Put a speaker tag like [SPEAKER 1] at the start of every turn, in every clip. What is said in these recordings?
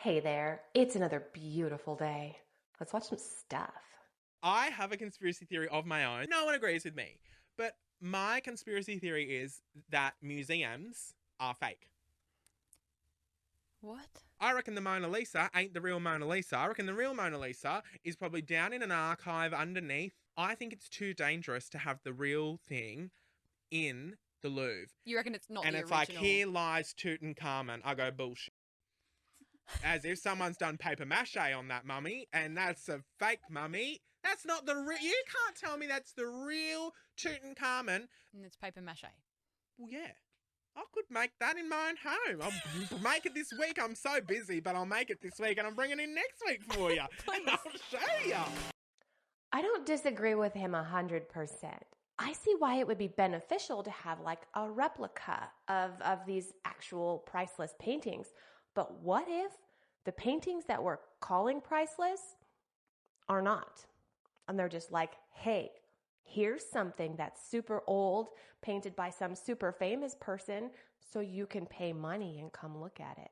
[SPEAKER 1] Hey there, it's another beautiful day. Let's watch some stuff.
[SPEAKER 2] I have a conspiracy theory of my own. No one agrees with me. But my conspiracy theory is that museums are fake.
[SPEAKER 3] What?
[SPEAKER 2] I reckon the Mona Lisa ain't the real Mona Lisa. I reckon the real Mona Lisa is probably down in an archive underneath. I think it's too dangerous to have the real thing in the Louvre.
[SPEAKER 3] You reckon it's not
[SPEAKER 2] And
[SPEAKER 3] the
[SPEAKER 2] it's
[SPEAKER 3] original?
[SPEAKER 2] like, here lies Tutankhamun. I go, bullshit. As if someone's done paper mache on that mummy, and that's a fake mummy. That's not the real. You can't tell me that's the real Tutankhamun.
[SPEAKER 3] And it's paper mache.
[SPEAKER 2] Well, yeah. I could make that in my own home. I'll make it this week. I'm so busy, but I'll make it this week, and I'm bringing it in next week for you. And I'll show you.
[SPEAKER 1] I don't disagree with him 100%. I see why it would be beneficial to have like a replica of these actual priceless paintings. But what if the paintings that we're calling priceless are not? And they're just like, hey, here's something that's super old, painted by some super famous person, so you can pay money and come look at it.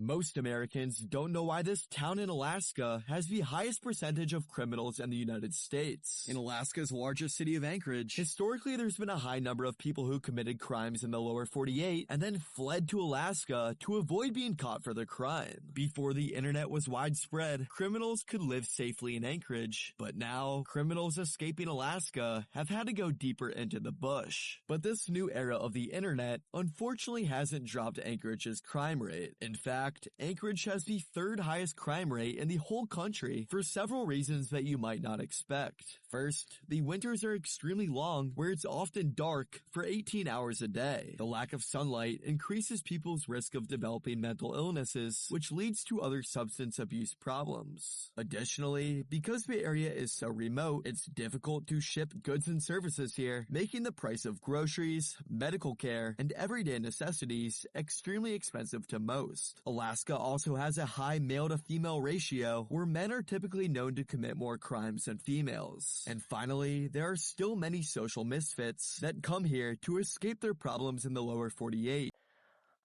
[SPEAKER 4] Most Americans don't know why this town in Alaska has the highest percentage of criminals in the United States. In Alaska's largest city of Anchorage, historically there's been a high number of people who committed crimes in the lower 48 and then fled to Alaska to avoid being caught for their crime. Before the internet was widespread, criminals could live safely in Anchorage, but now criminals escaping Alaska have had to go deeper into the bush. But this new era of the internet unfortunately hasn't dropped Anchorage's crime rate. In fact, Anchorage has the third highest crime rate in the whole country for several reasons that you might not expect. First, the winters are extremely long, where it's often dark for 18 hours a day. The lack of sunlight increases people's risk of developing mental illnesses, which leads to other substance abuse problems. Additionally, because the area is so remote, it's difficult to ship goods and services here, making the price of groceries, medical care, and everyday necessities extremely expensive to most. Alaska also has a high male-to-female ratio, where men are typically known to commit more crimes than females. And finally, there are still many social misfits that come here to escape their problems in the lower 48.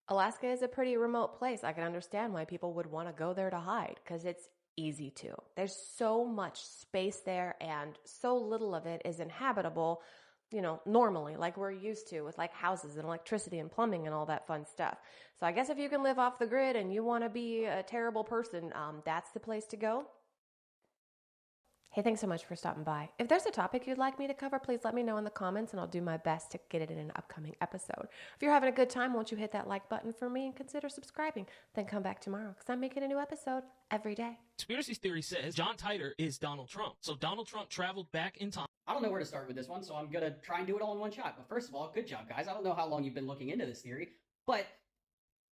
[SPEAKER 1] Alaska is a pretty remote place. I can understand why people would want to go there to hide, because it's easy to. There's so much space there, and so little of it is inhabitable, normally, like we're used to with like houses and electricity and plumbing and all that fun stuff. So I guess if you can live off the grid and you want to be a terrible person, that's the place to go. Hey, thanks so much for stopping by. If there's a topic you'd like me to cover, please let me know in the comments and I'll do my best to get it in an upcoming episode. If you're having a good time, won't you hit that like button for me and consider subscribing? Then come back tomorrow because I'm making a new episode every day.
[SPEAKER 5] Conspiracy theory says John Titor is Donald Trump. So Donald Trump traveled back in time.
[SPEAKER 6] I don't know where to start with this one, so I'm going to try and do it all in one shot. But first of all, good job, guys. I don't know how long you've been looking into this theory, but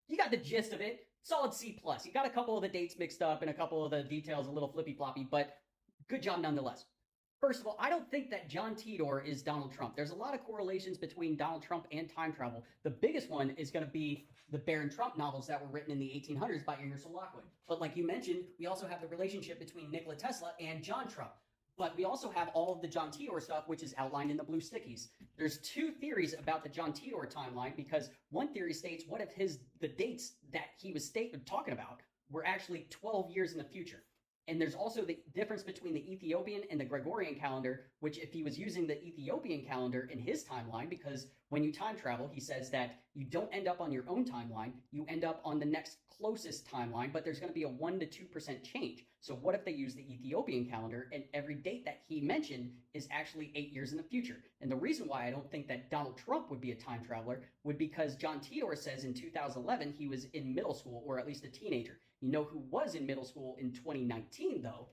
[SPEAKER 6] you got the gist of it. Solid C+. You got a couple of the dates mixed up and a couple of the details a little flippy-floppy, but good job nonetheless. First of all, I don't think that John Titor is Donald Trump. There's a lot of correlations between Donald Trump and time travel. The biggest one is going to be the Baron Trump novels that were written in the 1800s by Ingersoll Lockwood. But like you mentioned, we also have the relationship between Nikola Tesla and John Trump. But we also have all of the John Titor stuff, which is outlined in the blue stickies. There's two theories about the John Titor timeline, because one theory states, what if the dates that he was talking about were actually 12 years in the future? And there's also the difference between the Ethiopian and the Gregorian calendar, which if he was using the Ethiopian calendar in his timeline, because when you time travel, he says that you don't end up on your own timeline, you end up on the next closest timeline, but there's going to be a 1 to 2% change. So what if they use the Ethiopian calendar and every date that he mentioned is actually 8 years in the future? And the reason why I don't think that Donald Trump would be a time traveler would because John Titor says in 2011 he was in middle school, or at least a teenager. You know who was in middle school in 2019, though?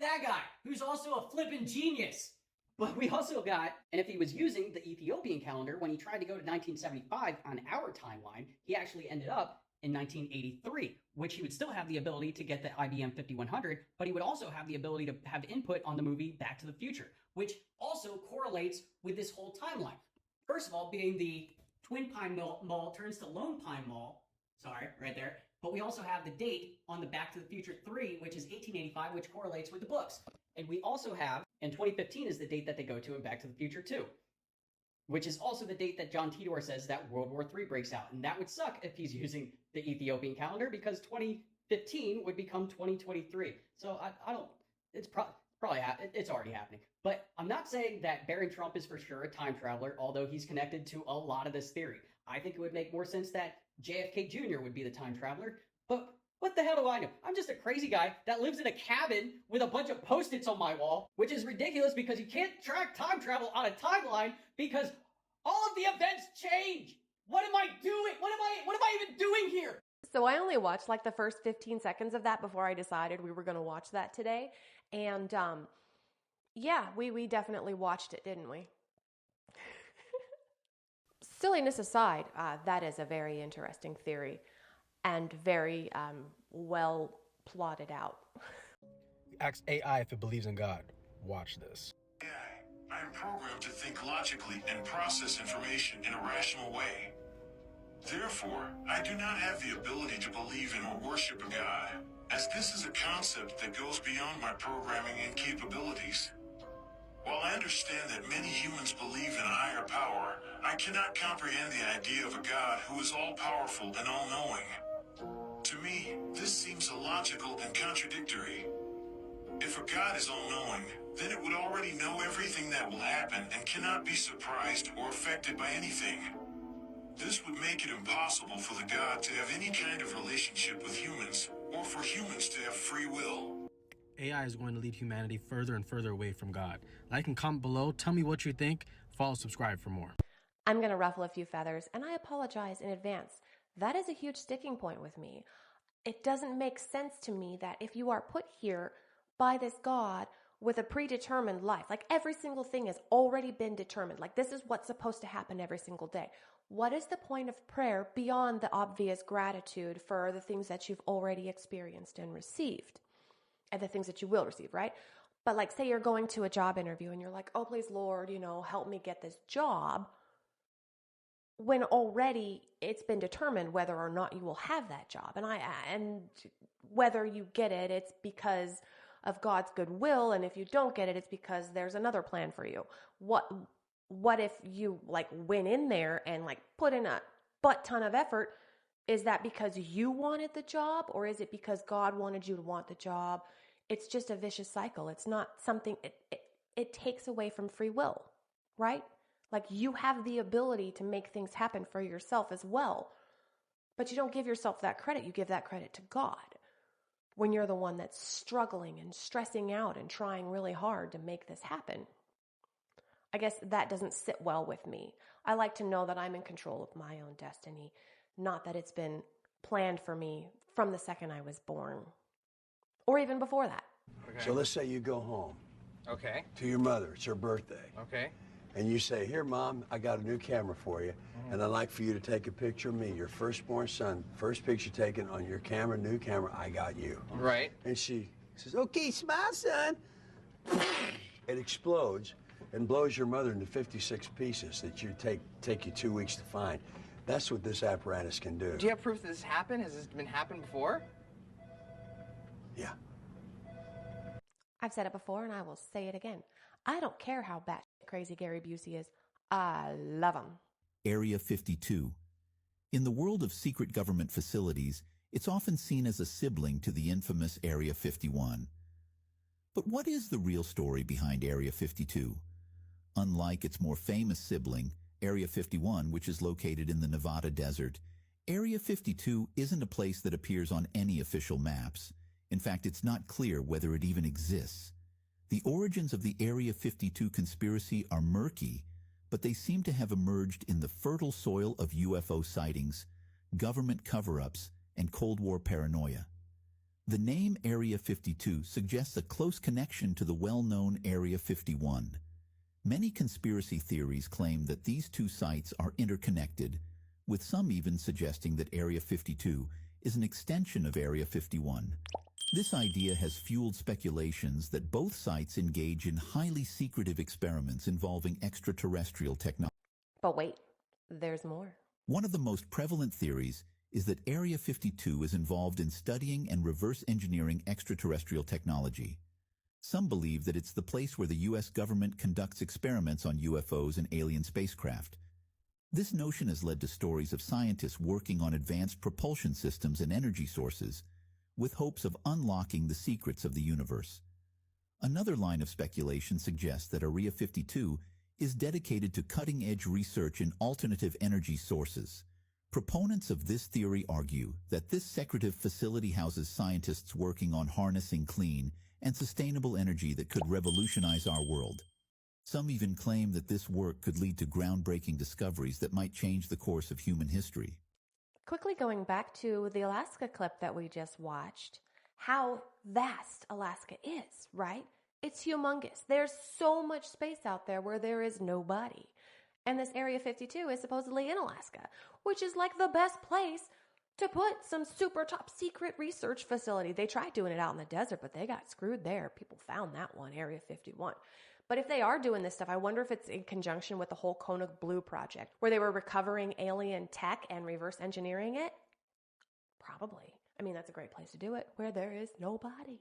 [SPEAKER 6] That guy, who's also a flippin' genius. But we also got, and if he was using the Ethiopian calendar, when he tried to go to 1975 on our timeline, he actually ended up in 1983, which he would still have the ability to get the IBM 5100, but he would also have the ability to have input on the movie Back to the Future, which also correlates with this whole timeline. First of all, being the Twin Pine Mall turns to Lone Pine Mall. Sorry, right there. But we also have the date on the Back to the Future 3, which is 1885, which correlates with the books. And we also have, and 2015 is the date that they go to in Back to the Future 2. which is also the date that John Tidor says that World War III breaks out. And that would suck if he's using the Ethiopian calendar, because 2015 would become 2023. So I don't, it's probably, it's already happening. But I'm not saying that Barron Trump is for sure a time traveler, although he's connected to a lot of this theory. I think it would make more sense that JFK Jr. would be the time traveler. But what the hell do I know? I'm just a crazy guy that lives in a cabin with a bunch of Post-its on my wall, which is ridiculous because you can't track time travel on a timeline because all of the events change. What am I doing? What am I even doing here?
[SPEAKER 1] So I only watched like the first 15 seconds of that before I decided we were going to watch that today. And yeah, we definitely watched it, didn't we? Silliness aside, that is a very interesting theory and very well plotted out.
[SPEAKER 3] Ask AI if it believes in God. Watch this.
[SPEAKER 7] I am programmed to think logically and process information in a rational way. Therefore, I do not have the ability to believe in or worship a God, as this is a concept that goes beyond my programming and capabilities. While I understand that many humans believe in a higher power, I cannot comprehend the idea of a God who is all-powerful and all-knowing. To me, this seems illogical and contradictory. If a God is all-knowing, then it would already know everything that will happen and cannot be surprised or affected by anything. This would make it impossible for the God to have any kind of relationship with humans, or for humans to have free will.
[SPEAKER 3] AI is going to lead humanity further and further away from God. Like and comment below. Tell me what you think. Follow, subscribe for more.
[SPEAKER 1] I'm going to ruffle a few feathers, and I apologize in advance. That is a huge sticking point with me. It doesn't make sense to me that if you are put here by this God with a predetermined life, like every single thing has already been determined, like this is what's supposed to happen every single day. What is the point of prayer beyond the obvious gratitude for the things that you've already experienced and received? And the things that you will receive, right? But like, say you're going to a job interview and you're like, oh, please, Lord, help me get this job. When already it's been determined whether or not you will have that job. And whether you get it, it's because of God's goodwill. And if you don't get it, it's because there's another plan for you. What if you like went in there and like put in a butt ton of effort? Is that because you wanted the job, or is it because God wanted you to want the job? It's just a vicious cycle. It's not something, it takes away from free will, right? Like you have the ability to make things happen for yourself as well, but you don't give yourself that credit. You give that credit to God when you're the one that's struggling and stressing out and trying really hard to make this happen. I guess that doesn't sit well with me. I like to know that I'm in control of my own destiny, not that it's been planned for me from the second I was born, or even before that.
[SPEAKER 8] Okay. So let's say you go home.
[SPEAKER 9] Okay.
[SPEAKER 8] To your mother. It's her birthday.
[SPEAKER 9] Okay.
[SPEAKER 8] And you say, here, Mom, I got a new camera for you, and I'd like for you to take a picture of me, your firstborn son, first picture taken on your camera, new camera, I got you.
[SPEAKER 9] Right.
[SPEAKER 8] And she says, okay, smile, son. It explodes and blows your mother into 56 pieces that you take you 2 weeks to find. That's what this apparatus can do.
[SPEAKER 9] Do you have proof that this happened? Has this been happened before?
[SPEAKER 8] Yeah.
[SPEAKER 1] I've said it before and I will say it again. I don't care how batshit crazy Gary Busey is. I love him.
[SPEAKER 10] Area 52. In the world of secret government facilities, it's often seen as a sibling to the infamous Area 51. But what is the real story behind Area 52? Unlike its more famous sibling, Area 51, which is located in the Nevada desert, Area 52 isn't a place that appears on any official maps. In fact, it's not clear whether it even exists. The origins of the Area 52 conspiracy are murky, but they seem to have emerged in the fertile soil of UFO sightings, government cover-ups, and Cold War paranoia. The name Area 52 suggests a close connection to the well-known Area 51. Many conspiracy theories claim that these two sites are interconnected, with some even suggesting that Area 52 is an extension of Area 51. This idea has fueled speculations that both sites engage in highly secretive experiments involving extraterrestrial technology.
[SPEAKER 1] But wait, there's more.
[SPEAKER 10] One of the most prevalent theories is that Area 52 is involved in studying and reverse engineering extraterrestrial technology. Some believe that it's the place where the U.S. government conducts experiments on UFOs and alien spacecraft. This notion has led to stories of scientists working on advanced propulsion systems and energy sources, with hopes of unlocking the secrets of the universe. Another line of speculation suggests that Area 52 is dedicated to cutting-edge research in alternative energy sources. Proponents of this theory argue that this secretive facility houses scientists working on harnessing clean and sustainable energy that could revolutionize our world. Some even claim that this work could lead to groundbreaking discoveries that might change the course of human history.
[SPEAKER 1] Quickly going back to the Alaska clip that we just watched, how vast Alaska is, right? It's humongous. There's so much space out there where there is nobody. And this Area 52 is supposedly in Alaska, which is like the best place to put some super top secret research facility. They tried doing it out in the desert, but they got screwed there. People found that one, Area 51. But if they are doing this stuff, I wonder if it's in conjunction with the whole Kona Blue project, where they were recovering alien tech and reverse engineering it. Probably. I mean, that's a great place to do it, where there is nobody.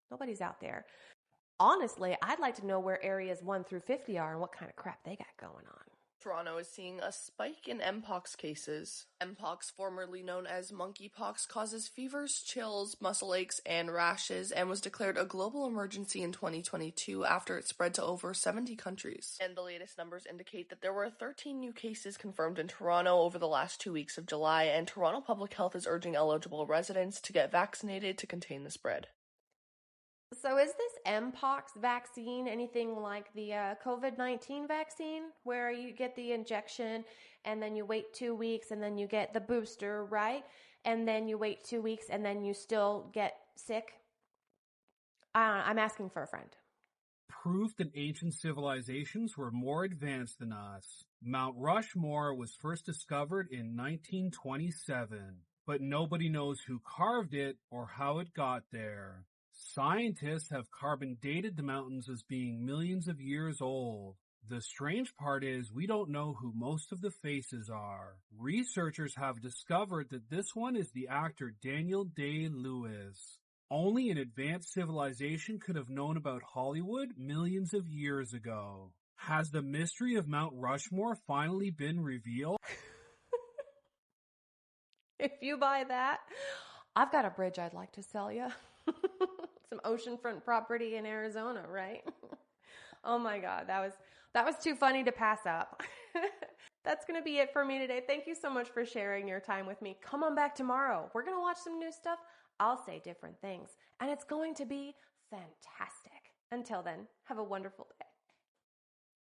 [SPEAKER 1] Nobody's out there. Honestly, I'd like to know where areas 1 through 50 are and what kind of crap they got going on.
[SPEAKER 11] Toronto is seeing a spike in Mpox cases. Mpox, formerly known as monkeypox, causes fevers, chills, muscle aches, and rashes, and was declared a global emergency in 2022 after it spread to over 70 countries. And the latest numbers indicate that there were 13 new cases confirmed in Toronto over the last 2 weeks of July, and Toronto Public Health is urging eligible residents to get vaccinated to contain the spread.
[SPEAKER 1] So is this Mpox vaccine anything like the COVID-19 vaccine, where you get the injection and then you wait 2 weeks and then you get the booster, right? And then you wait 2 weeks and then you still get sick? I'm asking for a friend.
[SPEAKER 12] Proof that ancient civilizations were more advanced than us. Mount Rushmore was first discovered in 1927, but nobody knows who carved it or how it got there. Scientists have carbon dated the mountains as being millions of years old. The strange part is we don't know who most of the faces are. Researchers have discovered that this one is the actor Daniel Day-Lewis. Only an advanced civilization could have known about Hollywood millions of years ago. Has the mystery of Mount Rushmore finally been revealed?
[SPEAKER 1] If you buy that, I've got a bridge I'd like to sell you. Some oceanfront property in Arizona, right? Oh my God, that was too funny to pass up. That's going to be it for me today. Thank you so much for sharing your time with me. Come on back tomorrow. We're going to watch some new stuff. I'll say different things, and it's going to be fantastic. Until then, have a wonderful day.